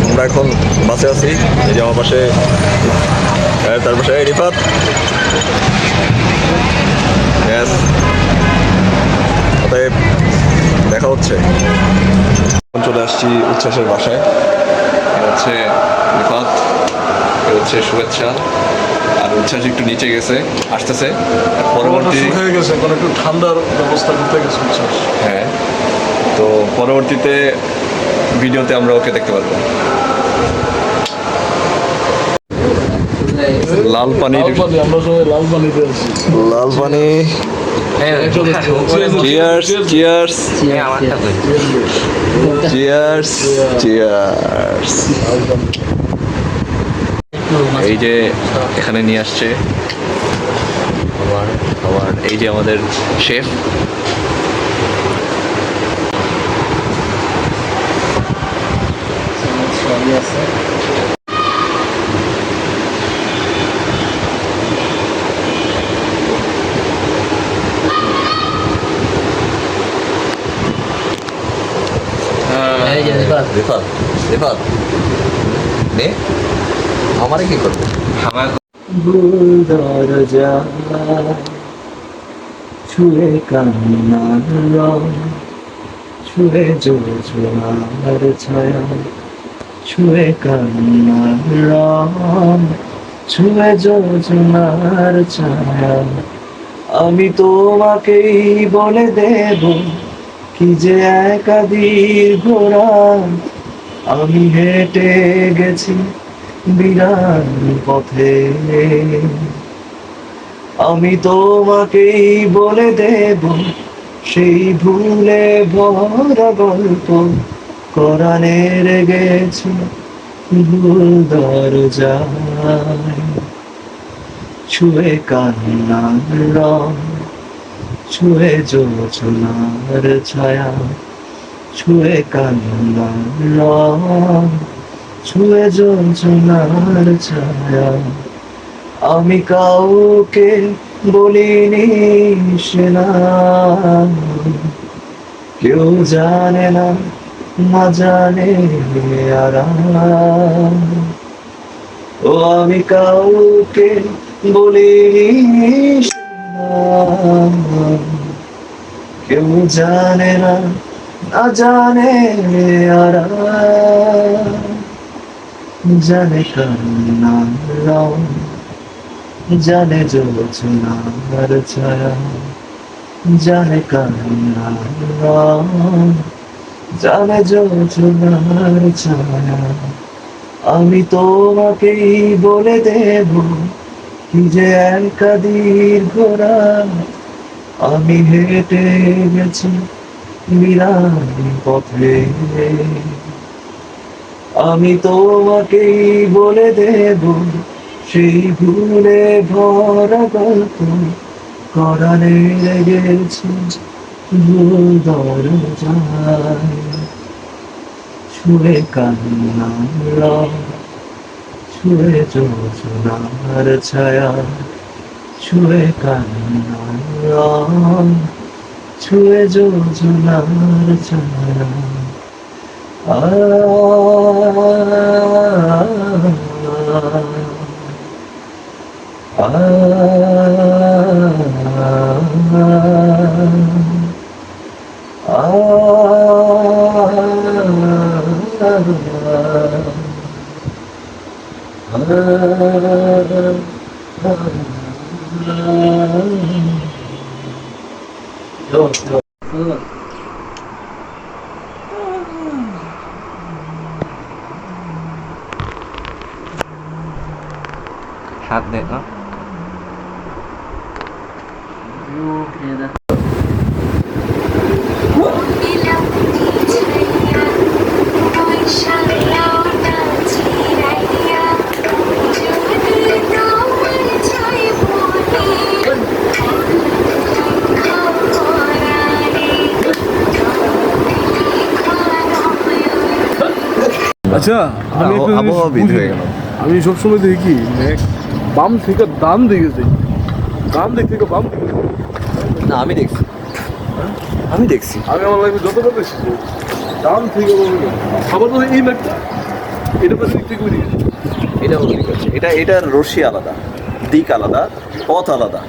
আমরা এখন বাসে আছি, এই যে আমার পাশে, তার পাশে রিফাত। অতএব দেখা হচ্ছে। চলে আসছি উচ্ছ্বাসের বাসায়। এ হচ্ছে রিফাত, এ হচ্ছে শুভেচ্ছা, আর উচ্ছ্বাস একটু নিচে গেছে, আসতেছে। পরবর্তী হয়ে গেছে, এখন একটু ঠান্ডার ব্যবস্থা করতে গেছে উচ্ছ্বাস। হ্যাঁ, তো পরবর্তীতে ভিডিওতে আমরা ওকে দেখতে পারবো। লাল পানির, আমরা সবাই লাল পানিতে আছি। লাল পানি। Cheers, cheers, cheers, cheers. এই যে এখানে নিয়ে আসছে আবার এই যে আমাদের শেফ। রিফাত, রিফাত নে, আমারে কি করবে? আমার ছুঁয়ে কান্নার রং, ছুঁয়ে জোছনার ছায়া, ছুঁয়ে কান্নার রং, ছুঁয়ে জোছনার ছায়া। আমি তোমাকেই বলে দেব কি যে একা দীর্ঘ রাত, আমি হেঁটে গেছি বিরান পথে। আমি তোমাকেই বলে দেব সেই ভুলে ভরা গল্প, কোরআনের গেছি ভুল দরজায়। ছুঁয়ে কান্নার রং, ছুঁয়ে জোছনার ছায়া, ছুঁয়ে কান্নার রং, ছুঁয়ে জোছনার ছায়া। আমি কাউকে বলিনি সে না, কেউ জানে না, না জানে আরাম। ও আমি কাউকে বলিনি সে না, কেউ জানে না, না জানে আরাম। জানে কান্নার রং, জানে জোছনার ছায়া, জানে কান্নার রং, জানে জোছনার ছায়া। আমি তোমাকেই বলে দেব কি যে একা দীর্ঘ রাত, আমি হেঁটে গেছি বিরান পথে। আমি তোমাকেই বলে দেব সেই ভুলে ভরা গল্প, কোরআনের গেছি ভুল দরজায়। ছুঁয়ে কান্নার রং, ছুঁয়ে জোছনার ছায়া, ছুঁয়ে কান্নার রং, ছুঁয়ে জোছনার ছায়া। আ হাত দে না। আচ্ছা, আমি একটা জিনিস আবহাওয়াবিদ হয়ে গেল। আমি সবসময় দেখি কি বাম থেকে ডান দিকে যাই, ডান দিক থেকে বাম দিকে যাই। না, আমি দেখছি, আমি দেখছি। আমি আমার লাইফে যতটা দেখছি ডান থেকে বামে গেছে। আবার তো এই ম্যাপটা এটা পাশে দিক থেকে বেরিয়ে গেছে। এটা ঠিক আছে, এটার রশি আলাদা, দিক আলাদা, পথ আলাদা।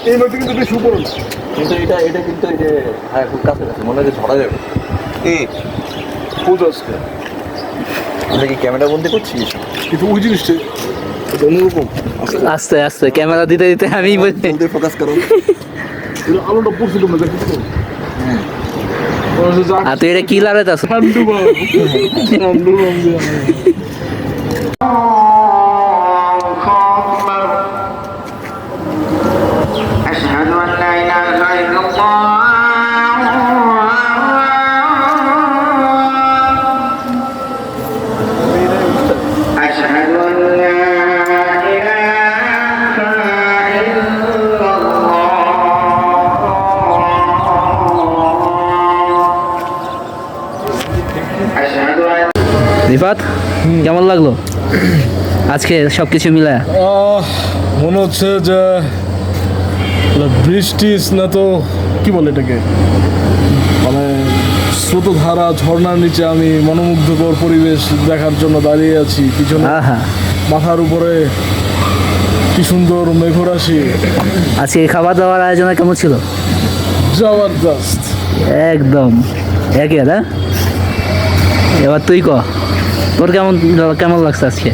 এই ম্যাপটা কিন্তু বেশ উপরে না। কিন্তু এটা কিন্তু এই যে হ্যাঁ খুব কাছাকাছি, মনে হয় যে ধরা যাবে। পৌঁছাচ্ছে আমরা কি ক্যামেরা বন্দি করছিস? কিন্তু ওই জিনিসটা এটা অন্যরকম। আস্তে আস্তে ক্যামেরা দিতে দিতে আমি জলদি ফোকাস করো। এটা আলোটা পড়ছিল না দেখতে তো। আর তুই এটা কি লাগাতে আছো? ঠান্ডু বাবু ঠান্ডু বাবু أشهد أن لا إله إلا الله أشهد أن لا إله إلا الله أشهد أن রিফাত কেমন লাগলো আজকে সবকিছু মিলায়? মনে হচ্ছে যে বৃষ্টি না তো কি বলে এটাকে, মানে স্রোতধারা ঝর্ণার নিচে আমি মনোমুগ্ধকর পরিবেশ দেখার জন্য দাঁড়িয়ে আছি। পিছনে আহা, মাথার উপরে কি সুন্দর মেঘরাশি। আজকে খাবার দাবার আয়োজন কেমন ছিল? জবরদস্ত। একদম একে না। এবার তুই ক, তোর কেমন লাগছে আজকে?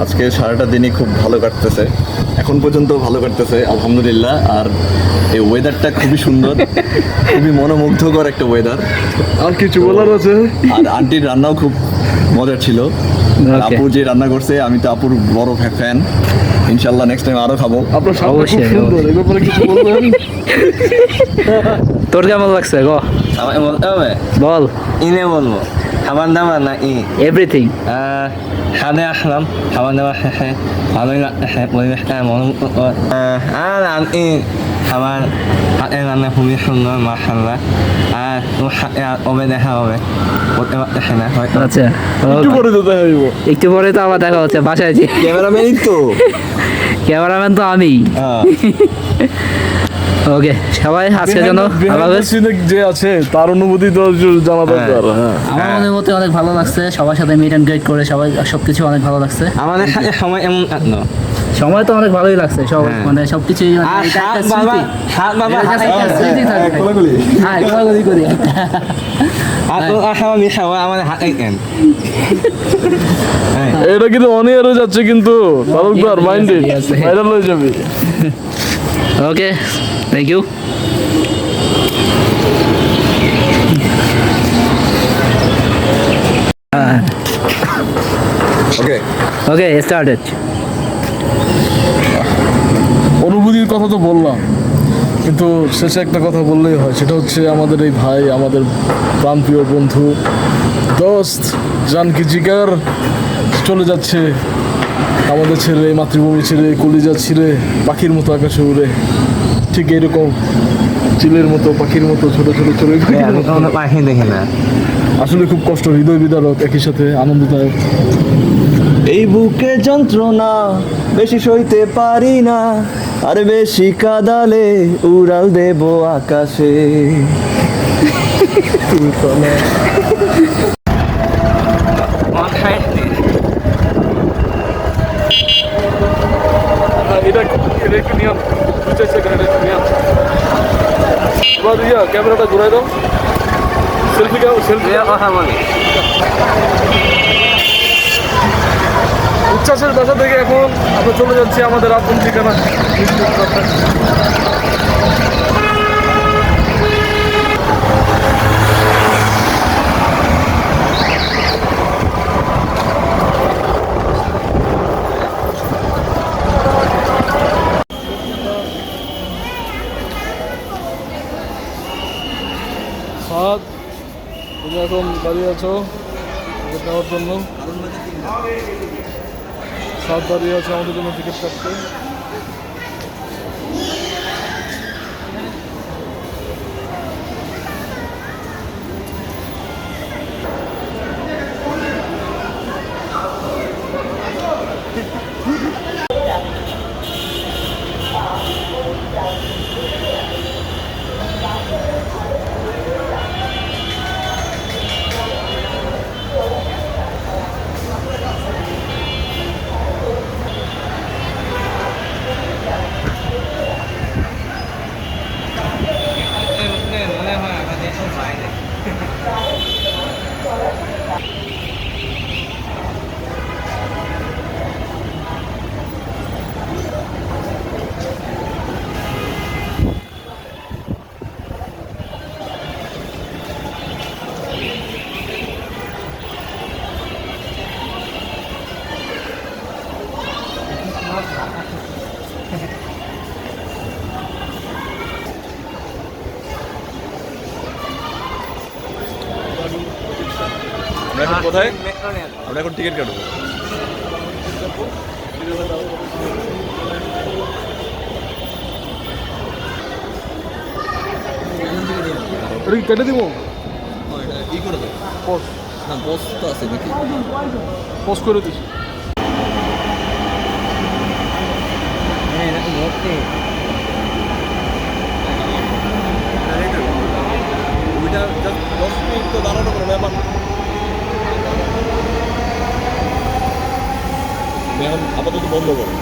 আজকে সারাটা দিনই খুব ভালো কাটতেছে, এখন পর্যন্ত ভালো কাটতেছে আলহামদুলিল্লাহ। আর এই ওয়েদারটা খুবই সুন্দর, খুবই মনোমুগ্ধকর একটা ওয়েদার। আর কিছু বলার আছে? আর আন্টির রান্নাও খুব মজার ছিল। আর আপু যে রান্না করছে, আমি তো আপুর বড় ফ্যান। ইনশাল্লাহ নেক্সট টাইম আরো খাবো। আপনার সামনে খুব অবশ্যই, সুন্দর, এই ব্যাপারে কিছু বলবেন? তোর কেমন লাগছে গ বল। ইনে বলবো খাবার দাবার না এভরিথিং। খাদে আসলাম, খাবার দাবার শেষে ভালোই লাগতেছে, পরিবেশটা মনোমুগ্ধকর। আর আমি খাবার হাতে রান্না খুবই সুন্দর মাশাআল্লাহ। আর তোর সাথে আর কবে দেখা হবে বলতে পারতেছে না হয়তো। আচ্ছা, একটু পরে তো দেখা যাবো। একটু পরে তো আবার দেখা হচ্ছে বাসায় যে। ক্যামেরাম্যানই তো। ক্যামেরাম্যান তো আমি। ওকে সবাই আজকের জন্য আল্লাহ হাফেজ। যে আছে তার অনুভূতি তো জানা দরকার। হ্যাঁ আমার মনে মতে অনেক ভালো লাগছে, সবার সাথে মিট অ্যান্ড গ্রেট করে সবাই সবকিছু অনেক ভালো লাগছে। আমাদের সাথে সময় এমন কাটলো। সময় তো অনেক ভালোই লাগছে, সব হ্যাঁ। মানে সবকিছুই মানে আর এটা একটা হাত বাবা স্মৃতি। হাত বাবা এটা just একটা স্মৃতি থাকবে। কোলাকুলি। হ্যাঁ, কোলাকুলি করি। আর তোর আশা মিশাও আমাদের হাতে কেন এটা কিন্তু অনিয়ারে যাচ্ছে, কিন্তু Talukdar minded Yes, yes. Viral হয়ে যাবে। Okay, thank you. Okay, okay started. অনুভূতির কথা তো বললাম, কিন্তু শেষে একটা কথা বললেই হয়, সেটা হচ্ছে আমাদের এই ভাই, আমাদের প্রাণপ্রিয় বন্ধু, দোস্ত জানকি জিগার চলে যাচ্ছে আমাদের ছেড়ে, মাতৃভূমি ছেড়ে, কলিজা ছিঁড়ে পাখির মতো আকাশে উড়ে। ঠিক এরকম চিলের মতো পাখির মতো ছোট ছোট চলে আমি কোনো পাখি দেখি না। আসলে খুব কষ্ট, হৃদয় বিদারক, একই সাথে আনন্দদায়ক। এই বুকে যন্ত্রণা বেশি সইতে পারি না, আর বেশি কাদালে উড়াল দেব আকাশে। এটা একটু নিয়ে ক্যামেরাটা ঘুরাই দাও, সেলফি সেলফি। কথা বলি উচ্ছ্বাসের বাসা থেকে এখন আমরা চলে যাচ্ছি আমাদের আপন ঠিকানা। সাদ, তুমি এখন দাঁড়িয়ে আছো টিকিট নেওয়ার জন্য। সাদ দাঁড়িয়ে আছে আমাদের জন্য টিকিট কাটতে। কোথায়? আমরা এখন টিকিট কাটবো। এটা কি কেটে দিব? ই করে দেবো। পজ না বস তো আছে নাকি? পজ করে দিস। ওইটা জাস্ট 10 মিনিট তো দাঁড়ানো কোনো ব্যাপার না। আমি এখন আপাতত বন্ধ করো।